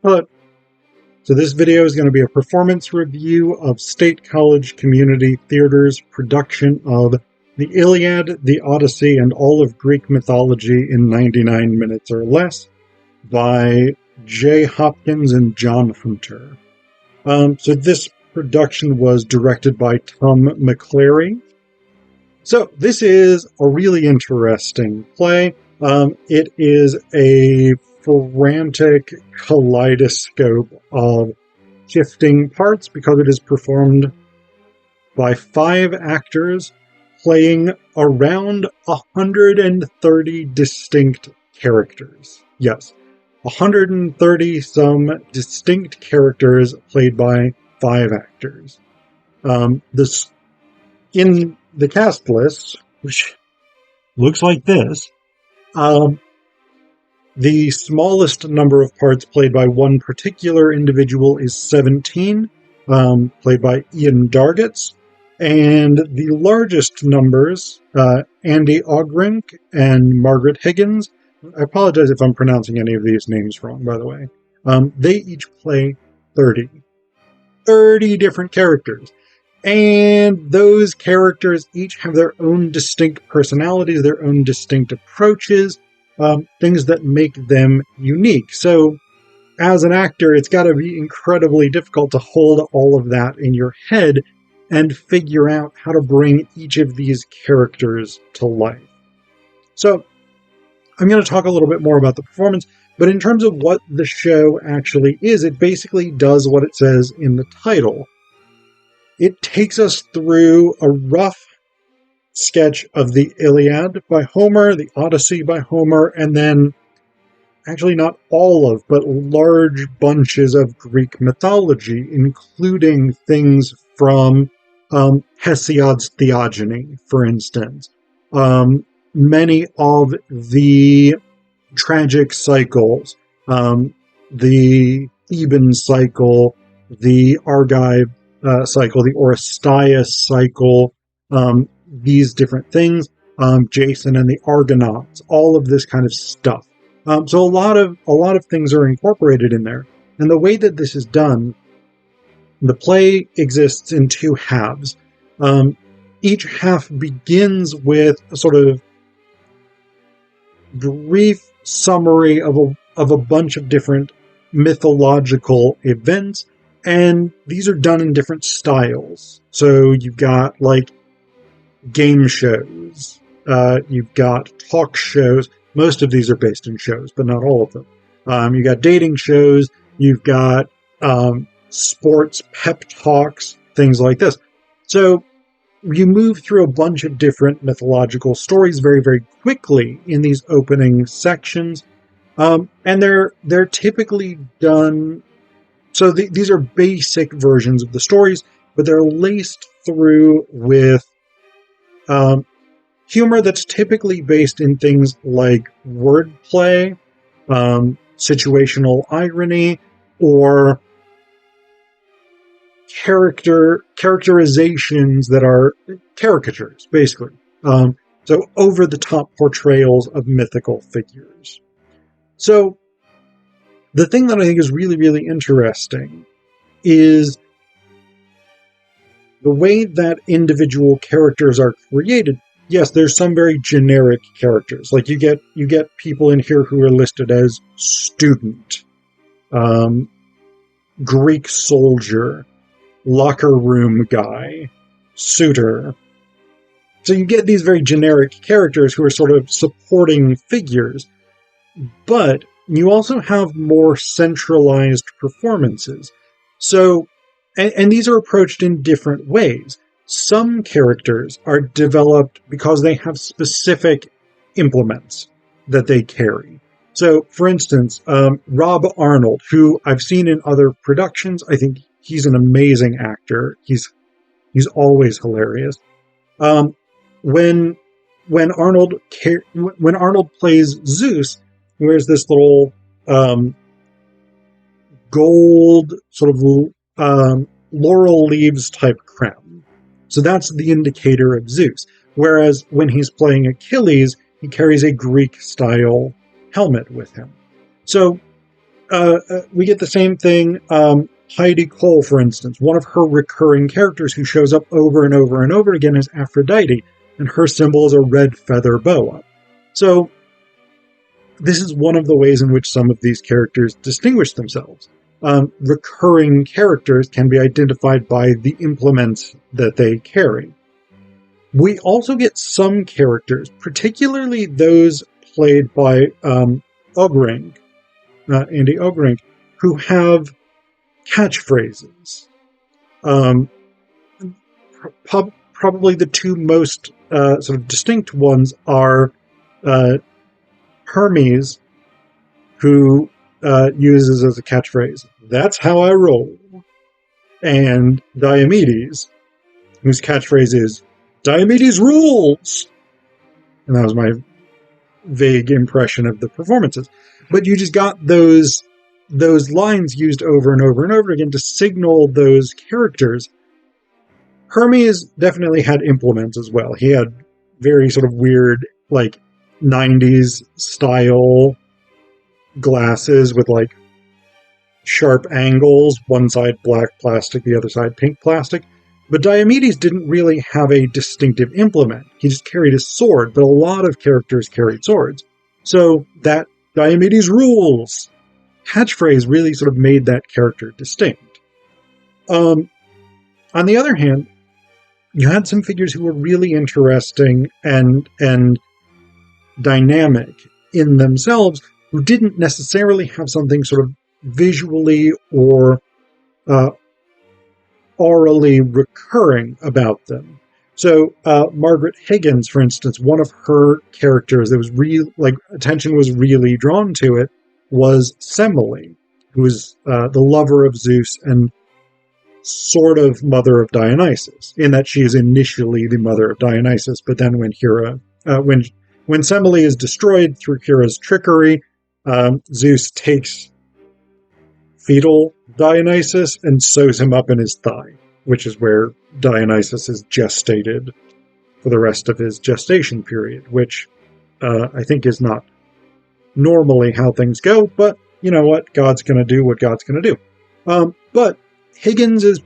put. So this video is going to be a performance review of State College Community Theater's production of the Iliad, the Odyssey, and all of Greek mythology in 99 minutes or less by J. Hopkins and John Hunter. So this production was directed by Tom McClary. So this is a really interesting play. It is a frantic kaleidoscope of shifting parts because it is performed by 5 actors playing around 130 distinct characters. Yes, 130 some distinct characters played by 5 actors. This in the cast list, which looks like this, the smallest number of parts played by one particular individual is 17, played by Ian Dargetts, and the largest numbers, Andy Ogrink and Margaret Higgins. I apologize if I'm pronouncing any of these names wrong, by the way. They each play 30 different characters. And those characters each have their own distinct personalities, their own distinct approaches, things that make them unique. So, as an actor, it's got to be incredibly difficult to hold all of that in your head and figure out how to bring each of these characters to life. So, I'm going to talk a little bit more about the performance, but in terms of what the show actually is, it basically does what it says in the title. It takes us through a rough sketch of the Iliad by Homer, the Odyssey by Homer, and then, actually not all of, but large bunches of Greek mythology, including things from Hesiod's Theogony, for instance. Many of the tragic cycles, the Theban cycle, the Argive cycle, the Oresteia cycle, these different things, Jason and the Argonauts, all of this kind of stuff. So a lot of things are incorporated in there. And the way that this is done, the play exists in 2 halves. Each half begins with a sort of brief summary of a bunch of different mythological events, and these are done in different styles. So you've got like game shows, you've got talk shows. Most of these are based in shows, but not all of them. You've got dating shows, you've got sports pep talks, things like this. So you move through a bunch of different mythological stories very, very quickly in these opening sections. And they're typically done. So these are basic versions of the stories, but they're laced through with humor that's typically based in things like wordplay, situational irony, or characterizations that are caricatures, basically. So over-the-top portrayals of mythical figures. So the thing that I think is really, really interesting is the way that individual characters are created. Yes, there's some very generic characters. Like you get people in here who are listed as student, Greek soldier, locker room guy, suitor. So you get these very generic characters who are sort of supporting figures, but you also have more centralized performances. So, and these are approached in different ways. Some characters are developed because they have specific implements that they carry. So, for instance, Rob Arnold, who I've seen in other productions, I think he's an amazing actor. He's always hilarious. When Arnold plays Zeus, he wears this little gold sort of laurel leaves type crown. So that's the indicator of Zeus. Whereas when he's playing Achilles, he carries a Greek style helmet with him. So We get the same thing. Heidi Cole, for instance, one of her recurring characters who shows up over and over and over again is Aphrodite, and her symbol is a red feather boa. So this is one of the ways in which some of these characters distinguish themselves. Recurring characters can be identified by the implements that they carry. We also get some characters, particularly those played by Ogrink, Andy Ogrink, who have catchphrases. Probably the two most sort of distinct ones are Hermes, who uses as a catchphrase, "That's how I roll," and Diomedes, whose catchphrase is, "Diomedes rules!" And that was my vague impression of the performances. But you just got those lines used over and over and over again to signal those characters. Hermes definitely had implements as well. He had very sort of weird, like, 90s style glasses with, like, sharp angles, one side black plastic, the other side pink plastic. But Diomedes didn't really have a distinctive implement. He just carried his sword, but a lot of characters carried swords. So that Diomedes rules catchphrase really sort of made that character distinct. On the other hand, you had some figures who were really interesting and dynamic in themselves, who didn't necessarily have something sort of visually or orally recurring about them. So Margaret Higgins, for instance, one of her characters that was attention was really drawn to it was Semele, who was the lover of Zeus and sort of mother of Dionysus, in that she is initially the mother of Dionysus, but then when Semele is destroyed through Hera's trickery, Zeus takes fetal Dionysus and sews him up in his thigh, which is where Dionysus is gestated for the rest of his gestation period, which I think is not normally how things go, but you know what? God's going to do what God's going to do. But Higgins'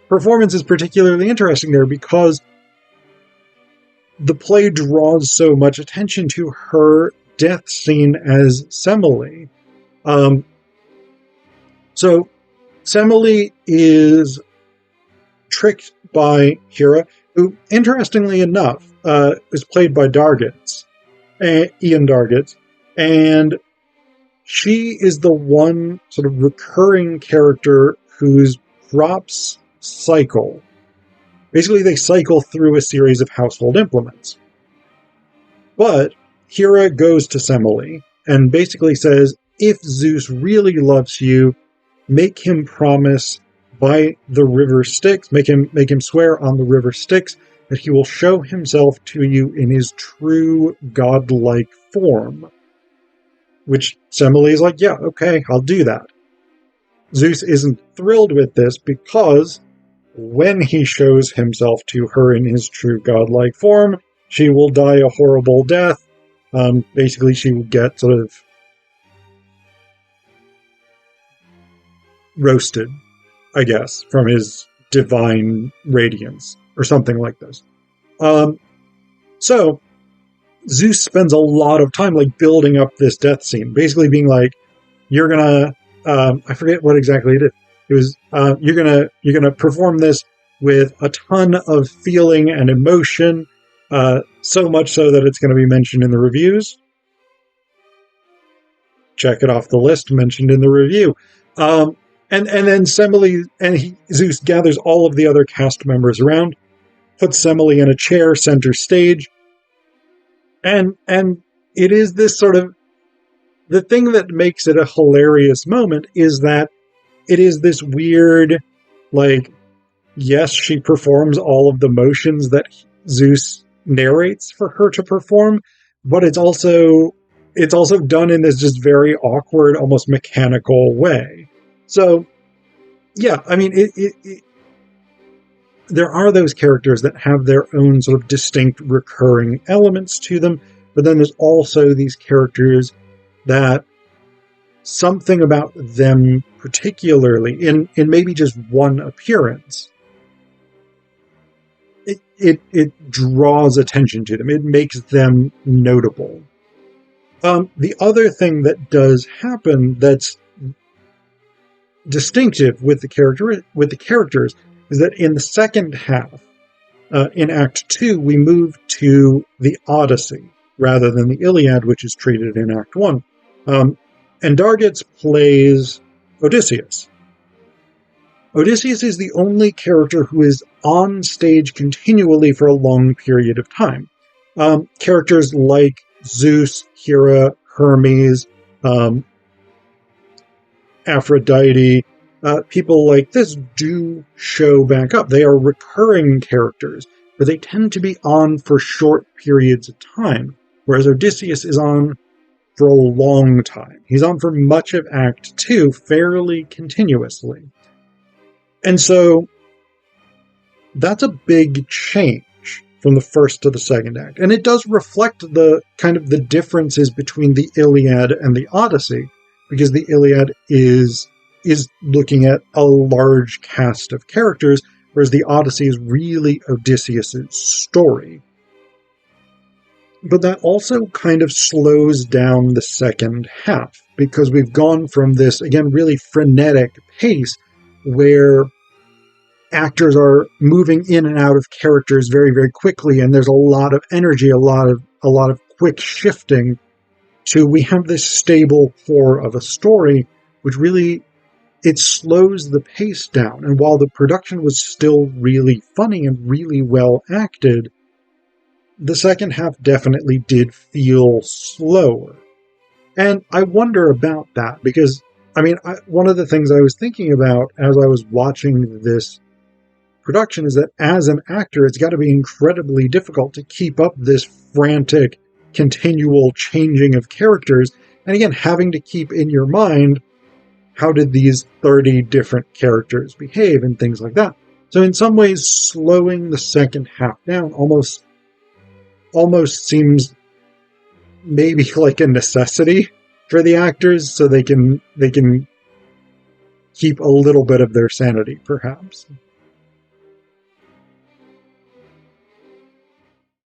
performance is particularly interesting there because the play draws so much attention to her death scene as Semele. So Semele is tricked by Hera, who, interestingly enough, is played by Ian Dargits, and she is the one sort of recurring character whose crops cycle. Basically, they cycle through a series of household implements. But Hera goes to Semele and basically says, if Zeus really loves you, make him promise by the river Styx, make him swear on the river Styx that he will show himself to you in his true godlike form. Which Semele is like, yeah, okay, I'll do that. Zeus isn't thrilled with this because when he shows himself to her in his true godlike form, she will die a horrible death. Basically, she will get sort of roasted, I guess, from his divine radiance, or something like this. So, Zeus spends a lot of time, like, building up this death scene, basically being like, you're gonna, I forget what exactly it is. It was, you're gonna perform this with a ton of feeling and emotion, so much so that it's gonna be mentioned in the reviews. Check it off the list, mentioned in the review. And then Semele and Zeus gathers all of the other cast members around, puts Semele in a chair center stage, and it is this sort of, the thing that makes it a hilarious moment is that it is this weird, like, yes, she performs all of the motions that Zeus narrates for her to perform, but it's also done in this just very awkward, almost mechanical way. So, yeah, I mean, there are those characters that have their own sort of distinct recurring elements to them, but then there's also these characters that something about them particularly in maybe just one appearance, it draws attention to them. It makes them notable. The other thing that does happen that's distinctive with the characters is that in the second half, in Act 2, we move to the Odyssey rather than the Iliad, which is treated in Act 1. And Dargitz plays Odysseus. Odysseus is the only character who is on stage continually for a long period of time. Characters like Zeus, Hera, Hermes, Aphrodite, people like this do show back up. They are recurring characters, but they tend to be on for short periods of time, whereas Odysseus is on for a long time. He's on for much of Act 2 fairly continuously. And so that's a big change from the first to the second act. And it does reflect the kind of the differences between the Iliad and the Odyssey, because the Iliad is looking at a large cast of characters, whereas the Odyssey is really Odysseus' story. But that also kind of slows down the second half, because we've gone from this, again, really frenetic pace where actors are moving in and out of characters very, very quickly, and there's a lot of energy, a lot of quick shifting, to we have this stable core of a story, which really, it slows the pace down. And while the production was still really funny and really well acted, the second half definitely did feel slower. And I wonder about that, because, I mean, one of the things I was thinking about as I was watching this production is that as an actor, it's got to be incredibly difficult to keep up this frantic, continual changing of characters. And again, having to keep in your mind, how did these 30 different characters behave and things like that. So in some ways, slowing the second half down almost seems maybe like a necessity for the actors, so they can keep a little bit of their sanity, perhaps.